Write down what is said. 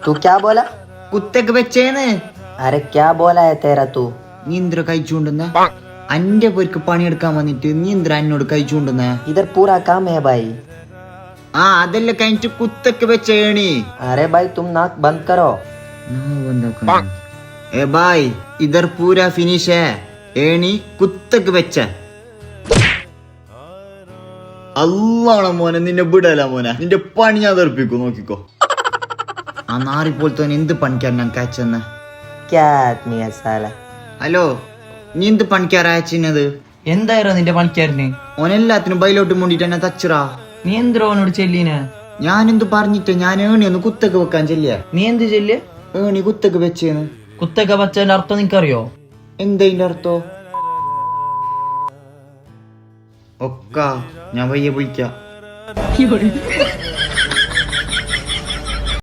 तू क्या बोला? കുത്തൊക്കെ വെച്ചേന്ന്. अरे क्या बोला है तेरा तू? നീ എന്തിനാ കഴിച്ചുകൊണ്ടുന്ന? അന്റെ പേർക്ക് പണിയെടുക്കാൻ വന്നിട്ട് നീ എന്തിനാ എന്നോട് കഴിച്ചുകൊണ്ടുന്ന? इधर पूरा काम है भाई. ആ അതെല്ലാം കഴിഞ്ഞിട്ട് കുത്തൊക്കെ വെച്ചേണി. अरे भाई तुम नाक बंद करो. ए भाई इधर पूरा फिनिश है. ഏണി കുത്തൊക്കെ വെച്ച. അല്ലാണോ മോനെ, നിന്നെ വിടല മോനെ, നിന്റെ പണി ഞാൻ തെറിപ്പിക്കും, നോക്കിക്കോ. ആ നാറി പോലത്തെ എന്ത് പണിക്കാരൻ ഞാൻ കയച്ചെന്ന? क्या आदमी है साला? ഹലോ, നീ എന്ത് പണിക്കാരാ അയച്ചത്? എന്തായിരുന്നു നിന്റെ പണിക്കാരന്? ഓനെല്ലാത്തിനും ബൈലോട്ട് മൂണ്ടിട്ട് എന്നെ തച്ചറാ. നീ എന്തിനാ അവനോട് ചെല്ലീന? ഞാൻ എന്ത് പറഞ്ഞിട്ട്? ഞാൻ ഏണി ഒന്ന് കുത്തൊക്കെ വെക്കാൻ ചെല്ലിയ. നീ എന്ത് ചെല്ല്? ഏണി കുത്തൊക്കെ വെച്ചേന്ന്. കുത്തൊക്കെ പച്ചന്റെ അർത്ഥം നിനക്കറിയോ? എന്തതിന്റെ അർത്ഥോ? ഒക്കെ ഞാൻ വയ്യ വിളിക്കാം.